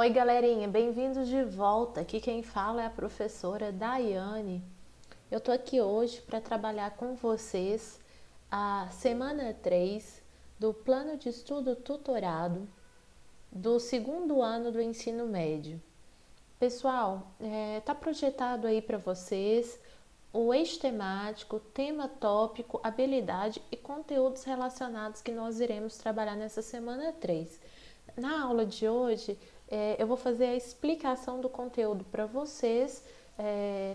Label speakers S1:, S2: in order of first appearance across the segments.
S1: Oi, galerinha, bem-vindos de volta. Aqui quem fala é a professora Daiane. Eu tô aqui hoje para trabalhar com vocês a semana 3 do plano de estudo tutorado do segundo ano do ensino médio. Pessoal, tá projetado aí para vocês o eixo temático, tema tópico, habilidade e conteúdos relacionados que nós iremos trabalhar nessa semana 3. Na aula de hoje, eu vou fazer a explicação do conteúdo para vocês,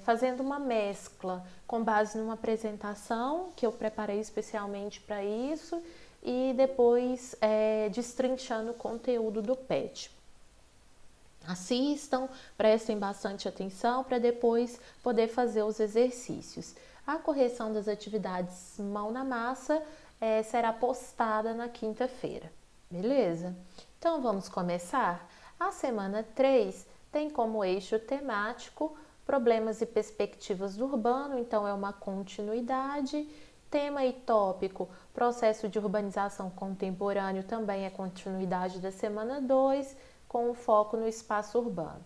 S1: fazendo uma mescla com base numa apresentação que eu preparei especialmente para isso e depois destrinchando o conteúdo do PET. Assistam, prestem bastante atenção para depois poder fazer os exercícios. A correção das atividades mão na massa será postada na quinta-feira, beleza? Então vamos começar? A semana 3 tem como eixo temático problemas e perspectivas do urbano, então é uma continuidade. Tema e tópico, processo de urbanização contemporâneo, também é continuidade da semana 2, com o foco no espaço urbano.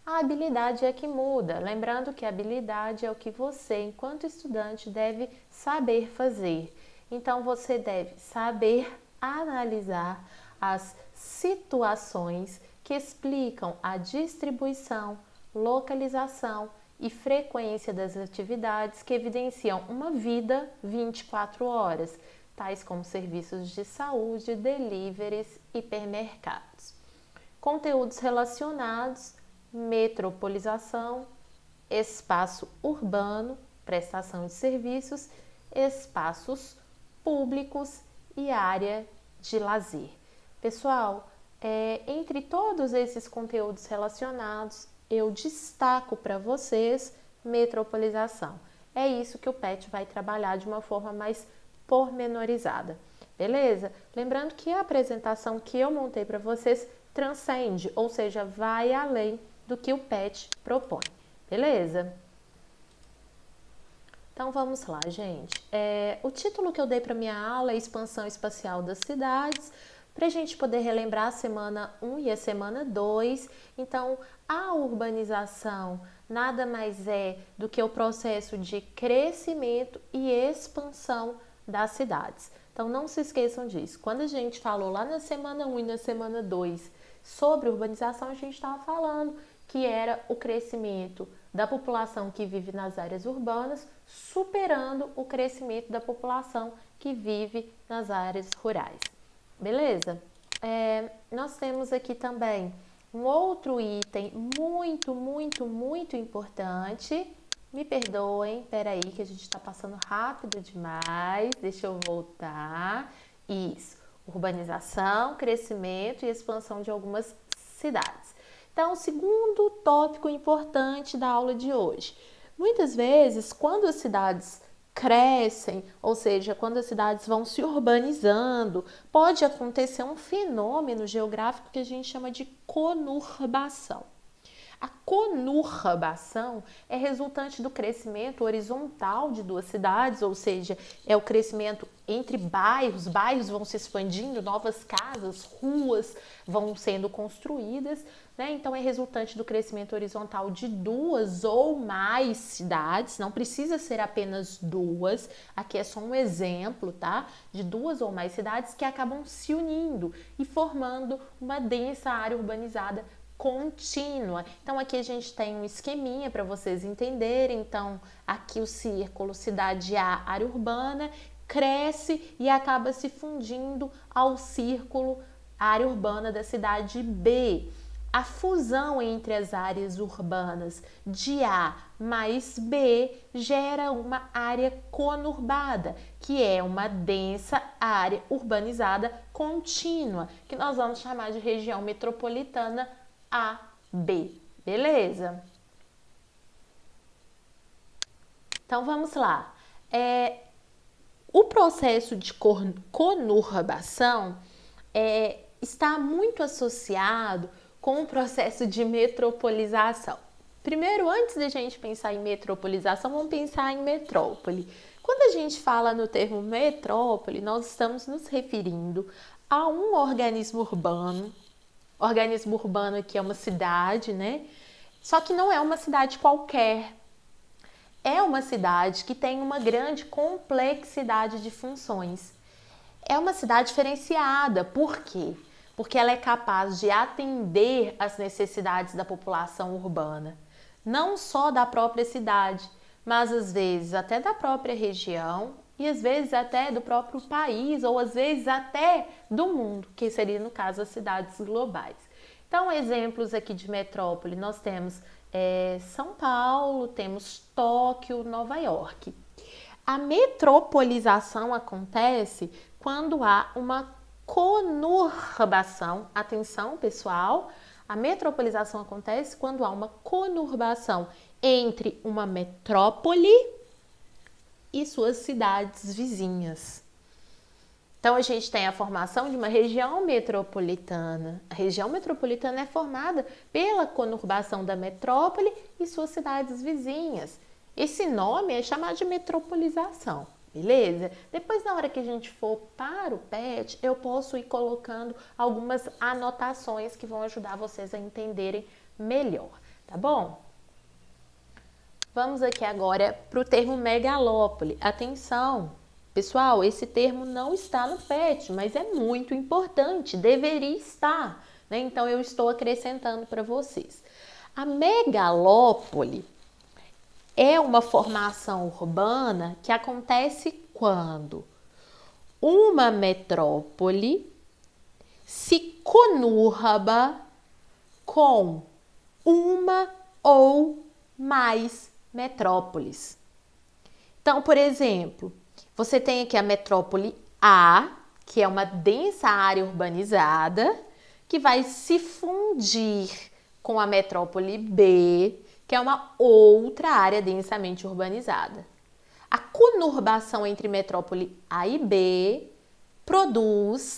S1: A habilidade é que muda, lembrando que a habilidade é o que você, enquanto estudante, deve saber fazer. Então, você deve saber analisar as situações que explicam a distribuição, localização e frequência das atividades que evidenciam uma vida 24 horas, tais como serviços de saúde, deliveries, hipermercados. Conteúdos relacionados, metropolização, espaço urbano, prestação de serviços, espaços públicos e área de lazer. Pessoal, entre todos esses conteúdos relacionados, eu destaco para vocês metropolização. É isso que o PET vai trabalhar de uma forma mais pormenorizada, beleza? Lembrando que a apresentação que eu montei para vocês transcende, ou seja, vai além do que o PET propõe, beleza? Então vamos lá, gente. O título que eu dei para minha aula é Expansão Espacial das Cidades, para a gente poder relembrar a semana 1 e a semana 2. Então, a urbanização nada mais é do que o processo de crescimento e expansão das cidades. Então, não se esqueçam disso. Quando a gente falou lá na semana 1 e na semana 2 sobre urbanização, a gente estava falando que era o crescimento da população que vive nas áreas urbanas, superando o crescimento da população que vive nas áreas rurais. Beleza? Nós temos aqui também um outro item muito importante. Me perdoem, peraí que a gente está passando rápido demais. Deixa eu voltar. Isso. Urbanização, crescimento e expansão de algumas cidades. Então, o segundo tópico importante da aula de hoje. Muitas vezes, quando as cidades crescem, ou seja, quando as cidades vão se urbanizando, pode acontecer um fenômeno geográfico que a gente chama de conurbação. A conurbação é resultante do crescimento horizontal de duas cidades, ou seja, é o crescimento entre bairros vão se expandindo, novas casas, ruas vão sendo construídas, né? Então é resultante do crescimento horizontal de duas ou mais cidades, não precisa ser apenas duas, aqui é só um exemplo, tá? De duas ou mais cidades que acabam se unindo e formando uma densa área urbanizada contínua. Então aqui a gente tem um esqueminha para vocês entenderem. Então aqui o círculo cidade A, área urbana, cresce e acaba se fundindo ao círculo área urbana da cidade B. A fusão entre as áreas urbanas de A mais B gera uma área conurbada, que é uma densa área urbanizada contínua, que nós vamos chamar de região metropolitana AB, beleza? Então vamos lá. O processo de conurbação está muito associado com o processo de metropolização. Primeiro, antes da gente pensar em metropolização, vamos pensar em metrópole. Quando a gente fala no termo metrópole, nós estamos nos referindo a um organismo urbano organismo urbano aqui é uma cidade, né? Só que não é uma cidade qualquer. É uma cidade que tem uma grande complexidade de funções. É uma cidade diferenciada. Por quê? Porque ela é capaz de atender às necessidades da população urbana. Não só da própria cidade, mas às vezes até da própria região e às vezes até do próprio país ou às vezes até do mundo, que seria no caso as cidades globais. Então, exemplos aqui de metrópole, nós temos São Paulo, temos Tóquio, Nova York. A metropolização acontece quando há uma conurbação. Atenção, pessoal, a metropolização acontece quando há uma conurbação entre uma metrópole e suas cidades vizinhas. Então, a gente tem a formação de uma região metropolitana. A região metropolitana é formada pela conurbação da metrópole e suas cidades vizinhas. Esse nome é chamado de metropolização, beleza? Depois, na hora que a gente for para o PET, eu posso ir colocando algumas anotações que vão ajudar vocês a entenderem melhor, tá bom? Vamos aqui agora para o termo megalópole. Atenção, pessoal, esse termo não está no PET, mas é muito importante, deveria estar, né? Então, eu estou acrescentando para vocês. A megalópole é uma formação urbana que acontece quando uma metrópole se conurba com uma ou mais metrópoles. Então, por exemplo, você tem aqui a metrópole A, que é uma densa área urbanizada, que vai se fundir com a metrópole B, que é uma outra área densamente urbanizada. A conurbação entre metrópole A e B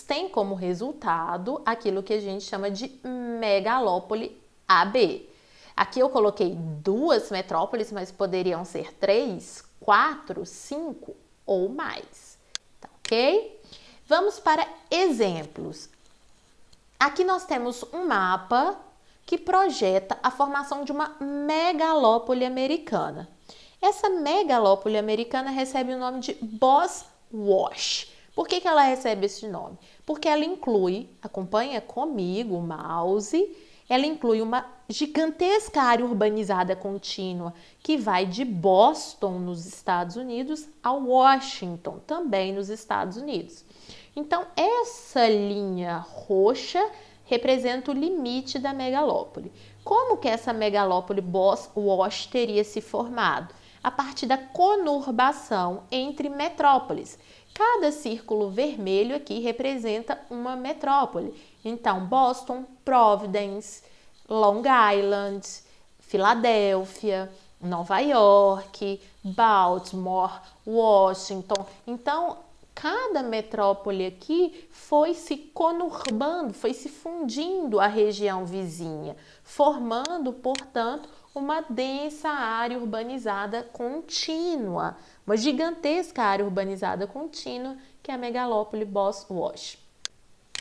S1: tem como resultado aquilo que a gente chama de megalópole AB. Aqui eu coloquei 2 metrópoles, mas poderiam ser 3, 4, 5 ou mais. Tá, ok? Vamos para exemplos. Aqui nós temos um mapa que projeta a formação de uma megalópole americana. Essa megalópole americana recebe o nome de Boswash. Por que ela recebe esse nome? Porque ela inclui, acompanha comigo o mouse, ela inclui uma gigantesca área urbanizada contínua que vai de Boston, nos Estados Unidos, a Washington, também nos Estados Unidos. Então, essa linha roxa representa o limite da megalópole. Como que essa megalópole Boswash teria se formado? A partir da conurbação entre metrópoles. Cada círculo vermelho aqui representa uma metrópole. Então, Boston, Providence, Long Island, Filadélfia, Nova York, Baltimore, Washington. Então, cada metrópole aqui foi se conurbando, foi se fundindo à região vizinha, formando, portanto, uma densa área urbanizada contínua, uma gigantesca área urbanizada contínua, que é a megalópole Boswash.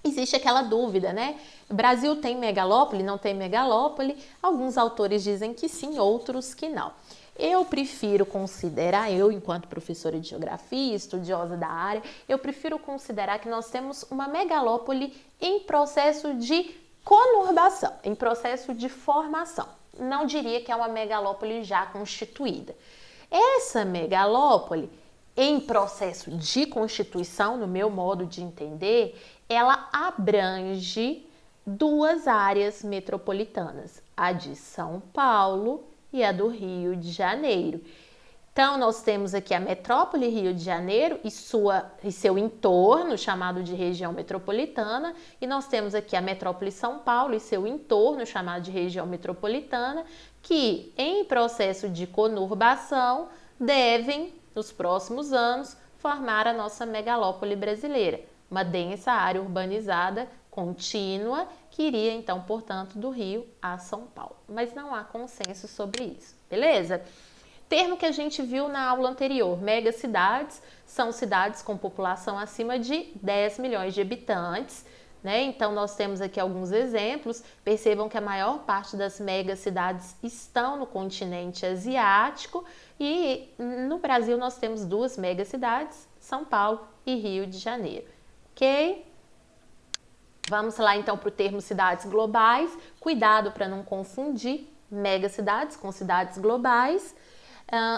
S1: Existe aquela dúvida, né? O Brasil tem megalópole, não tem megalópole? Alguns autores dizem que sim, outros que não. Eu prefiro considerar, eu enquanto professora de geografia, estudiosa da área, eu prefiro considerar que nós temos uma megalópole em processo de conurbação, em processo de formação. Não diria que é uma megalópole já constituída. Essa megalópole, em processo de constituição, no meu modo de entender, ela abrange 2 áreas metropolitanas, a de São Paulo e a do Rio de Janeiro. Então, nós temos aqui a metrópole Rio de Janeiro e seu entorno, chamado de região metropolitana, e nós temos aqui a metrópole São Paulo e seu entorno, chamado de região metropolitana, que, em processo de conurbação, devem, nos próximos anos, formar a nossa megalópole brasileira, uma densa área urbanizada contínua, que iria, então, portanto, do Rio a São Paulo. Mas não há consenso sobre isso, beleza? Termo que a gente viu na aula anterior, megacidades, são cidades com população acima de 10 milhões de habitantes, né? Então, nós temos aqui alguns exemplos. Percebam que a maior parte das megacidades estão no continente asiático e no Brasil nós temos 2 megacidades, São Paulo e Rio de Janeiro, ok? Vamos lá então para o termo cidades globais. Cuidado para não confundir megacidades com cidades globais.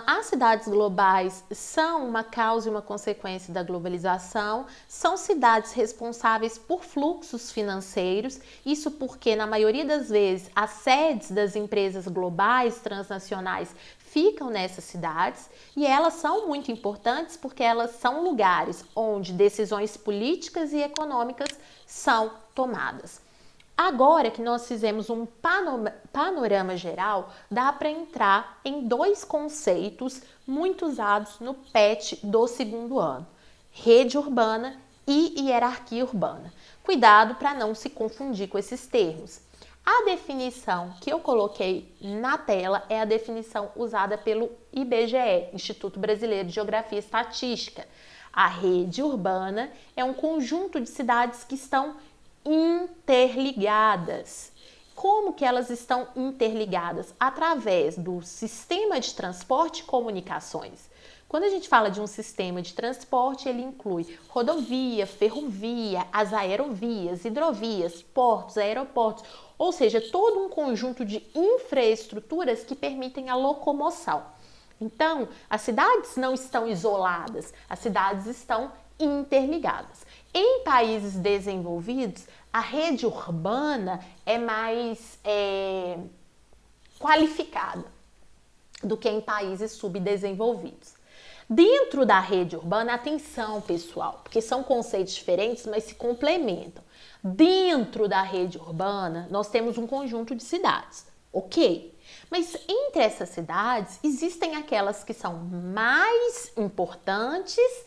S1: As cidades globais são uma causa e uma consequência da globalização, são cidades responsáveis por fluxos financeiros, isso porque na maioria das vezes as sedes das empresas globais transnacionais ficam nessas cidades e elas são muito importantes porque elas são lugares onde decisões políticas e econômicas são tomadas. Agora que nós fizemos um panorama geral, dá para entrar em 2 conceitos muito usados no PET do 2º ano: rede urbana e hierarquia urbana. Cuidado para não se confundir com esses termos. A definição que eu coloquei na tela é a definição usada pelo IBGE, Instituto Brasileiro de Geografia e Estatística. A rede urbana é um conjunto de cidades que estão interligadas. Como que elas estão interligadas? Através do sistema de transporte e comunicações. Quando a gente fala de um sistema de transporte, ele inclui rodovia, ferrovia, as aerovias, hidrovias, portos, aeroportos, ou seja, todo um conjunto de infraestruturas que permitem a locomoção. Então, as cidades não estão isoladas, as cidades estão interligadas. Em países desenvolvidos, a rede urbana é mais qualificada do que em países subdesenvolvidos. Dentro da rede urbana, atenção pessoal, porque são conceitos diferentes, mas se complementam. Dentro da rede urbana, nós temos um conjunto de cidades, ok? Mas entre essas cidades, existem aquelas que são mais importantes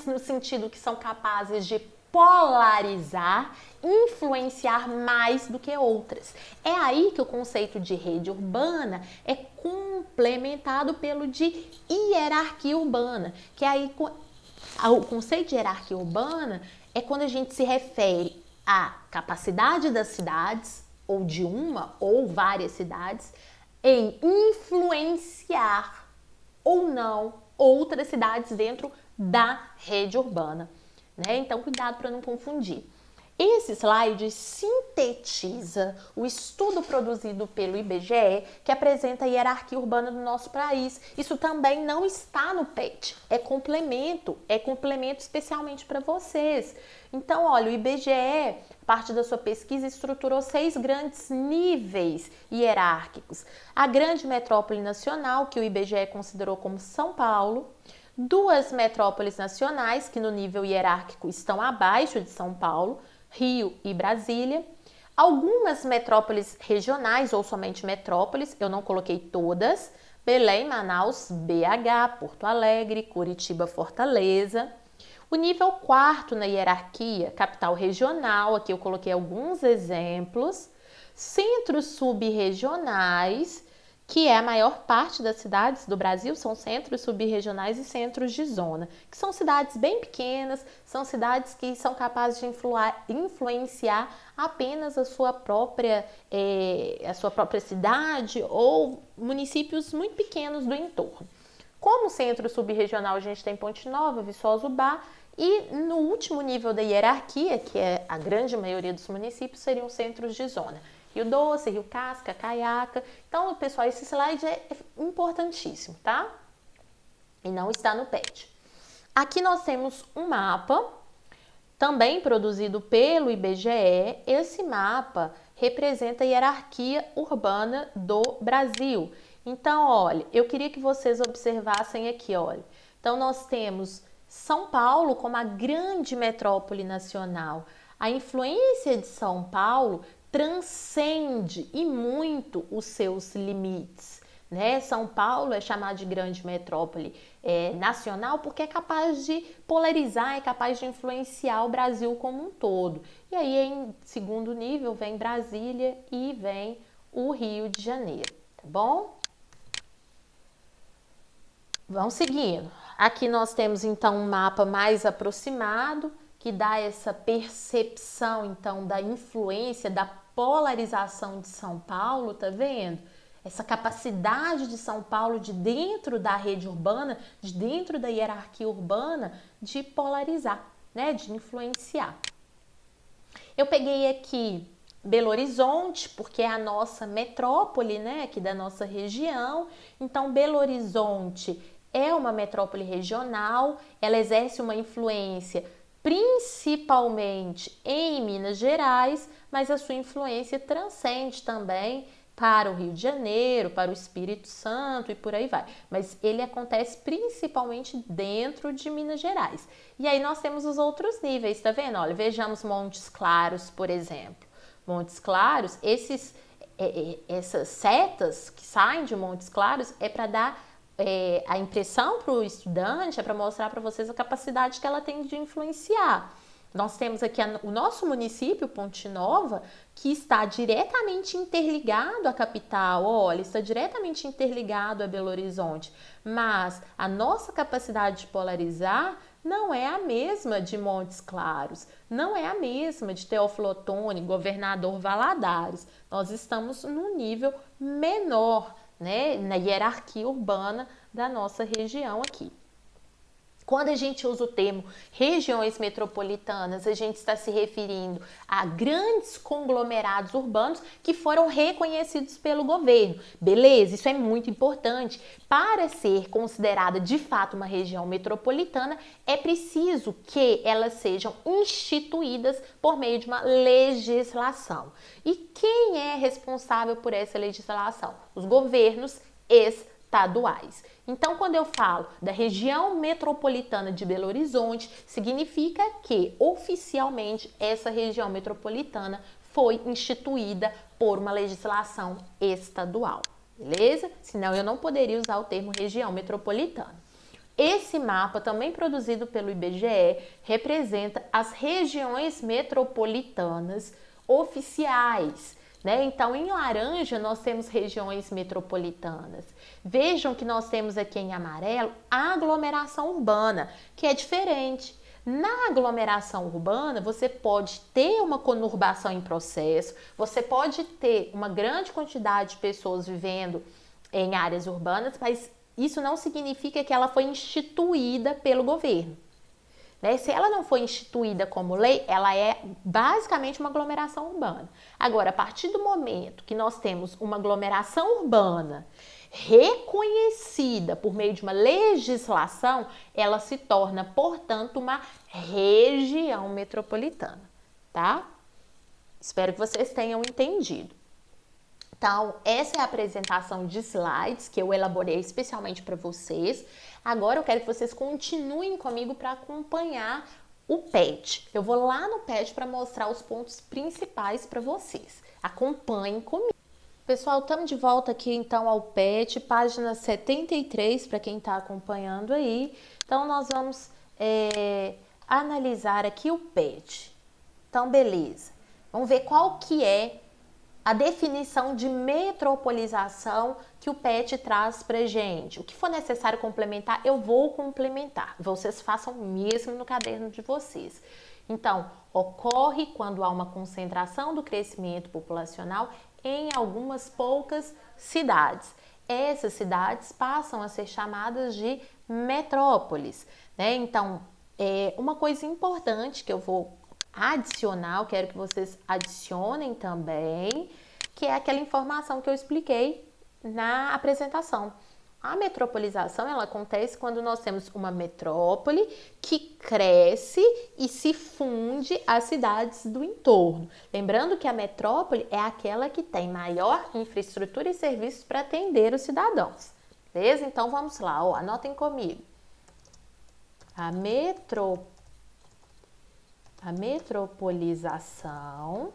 S1: no sentido que são capazes de polarizar, influenciar mais do que outras. É aí que o conceito de rede urbana é complementado pelo de hierarquia urbana, que aí o conceito de hierarquia urbana é quando a gente se refere à capacidade das cidades, ou de uma ou várias cidades, em influenciar ou não outras cidades dentro da rede urbana, né? Então, cuidado para não confundir. Esse slide sintetiza o estudo produzido pelo IBGE que apresenta a hierarquia urbana do nosso país. Isso também não está no PET, é complemento especialmente para vocês. Então, olha, o IBGE, a partir da sua pesquisa, estruturou 6 grandes níveis hierárquicos. A grande metrópole nacional, que o IBGE considerou como São Paulo, 2 metrópoles nacionais, que no nível hierárquico estão abaixo de São Paulo, Rio e Brasília, algumas metrópoles regionais ou somente metrópoles, eu não coloquei todas, Belém, Manaus, BH, Porto Alegre, Curitiba, Fortaleza. O nível 4º na hierarquia, capital regional, aqui eu coloquei alguns exemplos, centros subregionais, que é a maior parte das cidades do Brasil, são centros subregionais e centros de zona, que são cidades bem pequenas, são cidades que são capazes de influenciar apenas a sua própria cidade ou municípios muito pequenos do entorno. Como centro subregional, a gente tem Ponte Nova, Viçosa, Ubá, e no último nível da hierarquia, que é a grande maioria dos municípios, seriam centros de zona. Rio Doce, Rio Casca, Caiaca. Então, pessoal, esse slide é importantíssimo, tá? E não está no PET. Aqui nós temos um mapa, também produzido pelo IBGE. Esse mapa representa a hierarquia urbana do Brasil. Então, olha, eu queria que vocês observassem aqui, olha. Então, nós temos São Paulo como a grande metrópole nacional. A influência de São Paulo transcende e muito os seus limites, né? São Paulo é chamado de grande metrópole nacional porque é capaz de polarizar, é capaz de influenciar o Brasil como um todo. E aí, em segundo nível, vem Brasília e vem o Rio de Janeiro, tá bom? Vamos seguindo. Aqui nós temos então um mapa mais aproximado, que dá essa percepção, então, da influência, da polarização de São Paulo, tá vendo? Essa capacidade de São Paulo, de dentro da rede urbana, de dentro da hierarquia urbana, de polarizar, né? De influenciar. Eu peguei aqui Belo Horizonte, porque é a nossa metrópole, né? Aqui da nossa região. Então, Belo Horizonte é uma metrópole regional, ela exerce uma influência principalmente em Minas Gerais, mas a sua influência transcende também para o Rio de Janeiro, para o Espírito Santo e por aí vai. Mas ele acontece principalmente dentro de Minas Gerais. E aí nós temos os outros níveis, tá vendo? Olha, vejamos Montes Claros, por exemplo. Montes Claros, essas setas que saem de Montes Claros é para dar a impressão para o estudante, é para mostrar para vocês a capacidade que ela tem de influenciar. Nós temos aqui o nosso município, Ponte Nova, que está diretamente interligado à capital, olha, está diretamente interligado a Belo Horizonte, mas a nossa capacidade de polarizar não é a mesma de Montes Claros, não é a mesma de Teófilo Otoni, Governador Valadares. Nós estamos num nível menor, né, na hierarquia urbana da nossa região aqui. Quando a gente usa o termo regiões metropolitanas, a gente está se referindo a grandes conglomerados urbanos que foram reconhecidos pelo governo. Beleza, isso é muito importante. Para ser considerada de fato uma região metropolitana, é preciso que elas sejam instituídas por meio de uma legislação. E quem é responsável por essa legislação? Os governos estaduais. Então, quando eu falo da região metropolitana de Belo Horizonte, significa que oficialmente essa região metropolitana foi instituída por uma legislação estadual, beleza? Senão eu não poderia usar o termo região metropolitana. Esse mapa, também produzido pelo IBGE, representa as regiões metropolitanas oficiais, né? Então, em laranja, nós temos regiões metropolitanas. Vejam que nós temos aqui em amarelo a aglomeração urbana, que é diferente. Na aglomeração urbana, você pode ter uma conurbação em processo, você pode ter uma grande quantidade de pessoas vivendo em áreas urbanas, mas isso não significa que ela foi instituída pelo governo. Se ela não foi instituída como lei, ela é basicamente uma aglomeração urbana. Agora, a partir do momento que nós temos uma aglomeração urbana reconhecida por meio de uma legislação, ela se torna, portanto, uma região metropolitana, tá? Espero que vocês tenham entendido. Então, essa é a apresentação de slides que eu elaborei especialmente para vocês. Agora eu quero que vocês continuem comigo para acompanhar o PET. Eu vou lá no PET para mostrar os pontos principais para vocês. Acompanhem comigo. Pessoal, estamos de volta aqui então ao PET, página 73, para quem está acompanhando aí. Então, nós vamos analisar aqui o PET. Então, beleza. Vamos ver qual que é a definição de metropolização que o PET traz pra gente. O que for necessário complementar, eu vou complementar. Vocês façam mesmo no caderno de vocês. Então, ocorre quando há uma concentração do crescimento populacional em algumas poucas cidades. Essas cidades passam a ser chamadas de metrópoles, né? Então, uma coisa importante que eu vou adicional, quero que vocês adicionem também, que é aquela informação que eu expliquei na apresentação. A metropolização, ela acontece quando nós temos uma metrópole que cresce e se funde às cidades do entorno. Lembrando que a metrópole é aquela que tem maior infraestrutura e serviços para atender os cidadãos. Beleza? Então, vamos lá, anotem comigo. A metropolização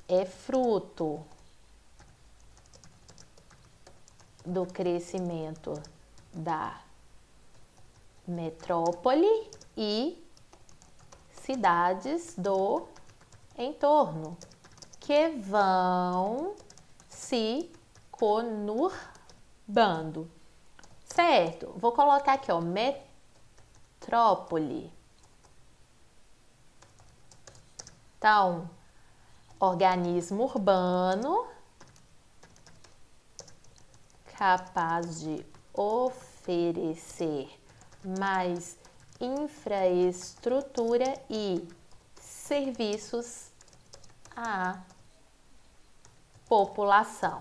S1: é fruto do crescimento da metrópole e cidades do entorno, que vão se conurbando. Certo? Vou colocar aqui, metrópole. Então, organismo urbano capaz de oferecer mais infraestrutura e serviços à população.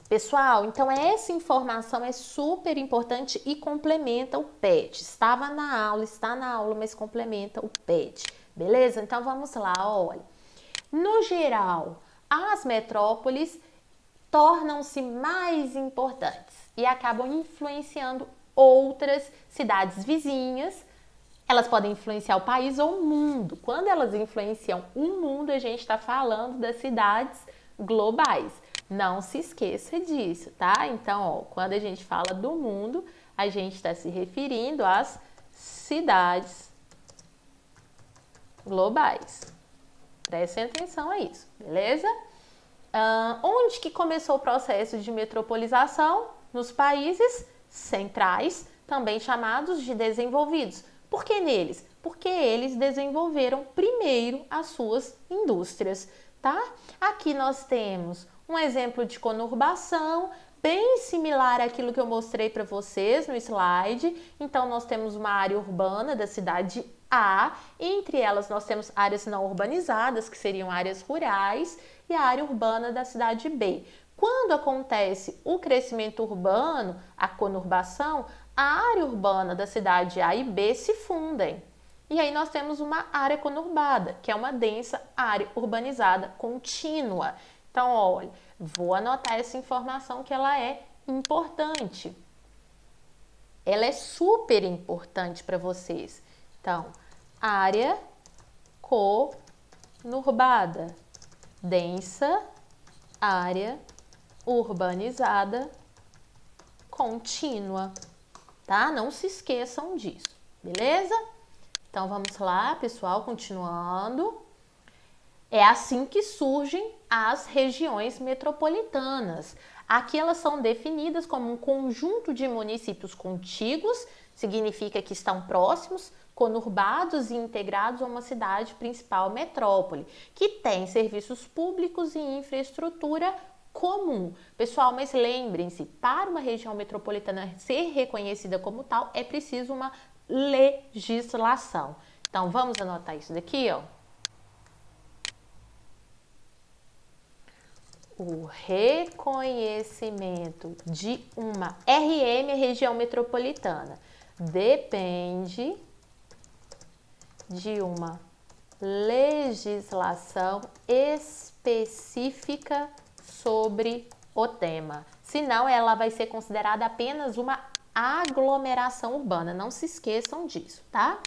S1: Pessoal, então essa informação é super importante e complementa o PET. Estava na aula, está na aula, mas complementa o PET. Beleza? Então vamos lá, olha. No geral, as metrópoles tornam-se mais importantes e acabam influenciando outras cidades vizinhas. Elas podem influenciar o país ou o mundo. Quando elas influenciam o mundo, a gente está falando das cidades globais. Não se esqueça disso, tá? Então, ó, quando a gente fala do mundo, a gente está se referindo às cidades globais. Prestem atenção a isso, beleza? Onde que começou o processo de metropolização? Nos países centrais, também chamados de desenvolvidos. Por que neles? Porque eles desenvolveram primeiro as suas indústrias, tá? Aqui nós temos um exemplo de conurbação, bem similar àquilo que eu mostrei para vocês no slide. Então, nós temos uma área urbana da cidade A, entre elas nós temos áreas não urbanizadas, que seriam áreas rurais, e a área urbana da cidade B. Quando acontece o crescimento urbano, a conurbação, a área urbana da cidade A e B se fundem. E aí nós temos uma área conurbada, que é uma densa área urbanizada contínua. Então, olha, vou anotar essa informação que ela é importante. Ela é super importante para vocês. Então, área conurbada, densa, área urbanizada contínua, tá? Não se esqueçam disso, beleza? Então, vamos lá, pessoal, continuando. É assim que surgem as regiões metropolitanas. Aqui elas são definidas como um conjunto de municípios contíguos, significa que estão próximos, conurbados e integrados a uma cidade principal metrópole, que tem serviços públicos e infraestrutura comum. Pessoal, mas lembrem-se, para uma região metropolitana ser reconhecida como tal, é preciso uma legislação. Então, vamos anotar isso daqui, ó. O reconhecimento de uma RM, região metropolitana, depende de uma legislação específica sobre o tema. Senão, ela vai ser considerada apenas uma aglomeração urbana. Não se esqueçam disso, tá?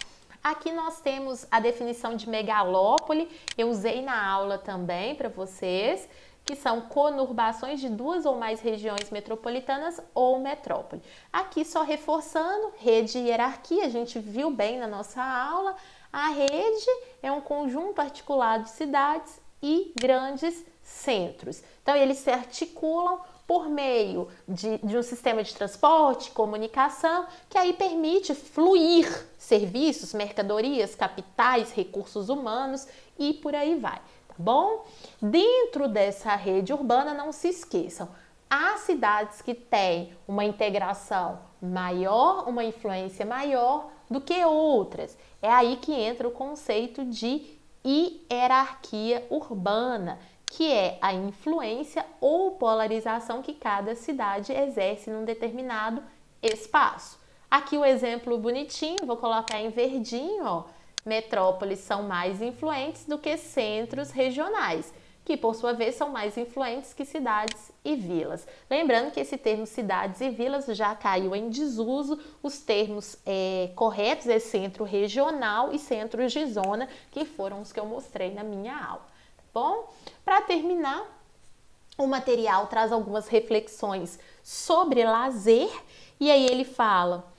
S1: Aqui nós temos a definição de megalópole. Eu usei na aula também para vocês, que são conurbações de duas ou mais regiões metropolitanas ou metrópole. Aqui só reforçando, rede e hierarquia, a gente viu bem na nossa aula. A rede é um conjunto articulado de cidades e grandes centros. Então, eles se articulam por meio de um sistema de transporte, comunicação, que aí permite fluir serviços, mercadorias, capitais, recursos humanos e por aí vai. Bom, dentro dessa rede urbana, não se esqueçam, há cidades que têm uma integração maior, uma influência maior do que outras. É aí que entra o conceito de hierarquia urbana, que é a influência ou polarização que cada cidade exerce num determinado espaço. Aqui o exemplo bonitinho, vou colocar em verdinho, ó. Metrópoles são mais influentes do que centros regionais, que por sua vez são mais influentes que cidades e vilas. Lembrando que esse termo cidades e vilas já caiu em desuso, os termos corretos é centro regional e centros de zona, que foram os que eu mostrei na minha aula, tá bom? Para terminar, o material traz algumas reflexões sobre lazer, e aí ele fala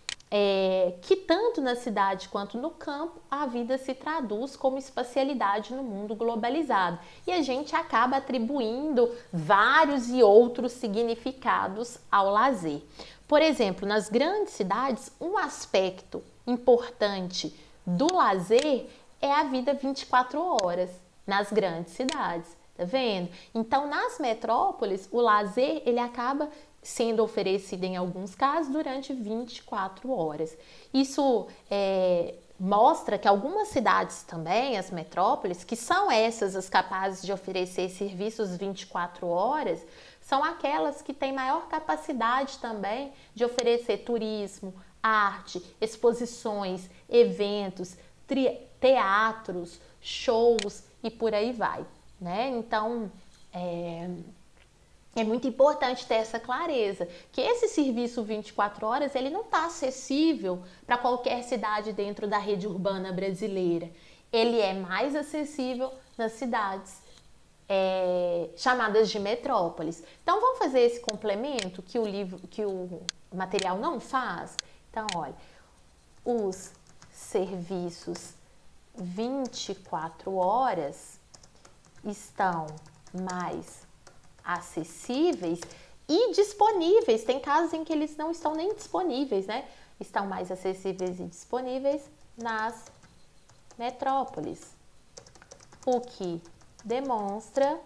S1: que tanto na cidade quanto no campo a vida se traduz como espacialidade no mundo globalizado e a gente acaba atribuindo vários e outros significados ao lazer. Por exemplo, nas grandes cidades, um aspecto importante do lazer é a vida 24 horas nas grandes cidades, tá vendo? Então, nas metrópoles, o lazer ele acaba sendo oferecido em alguns casos durante 24 horas. Isso mostra que algumas cidades também, as metrópoles, que são essas as capazes de oferecer serviços 24 horas, são aquelas que têm maior capacidade também de oferecer turismo, arte, exposições, eventos, teatros, shows e por aí vai, né? Então, é muito importante ter essa clareza, que esse serviço 24 horas ele não está acessível para qualquer cidade dentro da rede urbana brasileira. Ele é mais acessível nas cidades chamadas de metrópoles. Então vamos fazer esse complemento que o material não faz? Então, olha, os serviços 24 horas estão mais acessíveis e disponíveis. Tem casos em que eles não estão nem disponíveis, né? Estão mais acessíveis e disponíveis nas metrópoles, o que demonstra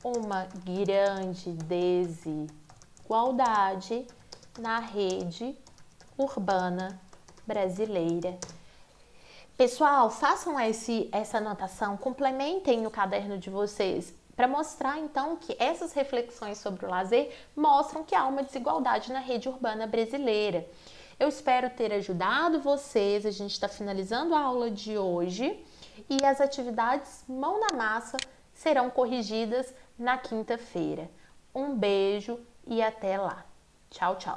S1: uma grande desigualdade na rede urbana brasileira. Pessoal, façam essa anotação, complementem no caderno de vocês para mostrar então que essas reflexões sobre o lazer mostram que há uma desigualdade na rede urbana brasileira. Eu espero ter ajudado vocês, a gente está finalizando a aula de hoje e as atividades mão na massa serão corrigidas na quinta-feira. Um beijo e até lá. Tchau, tchau.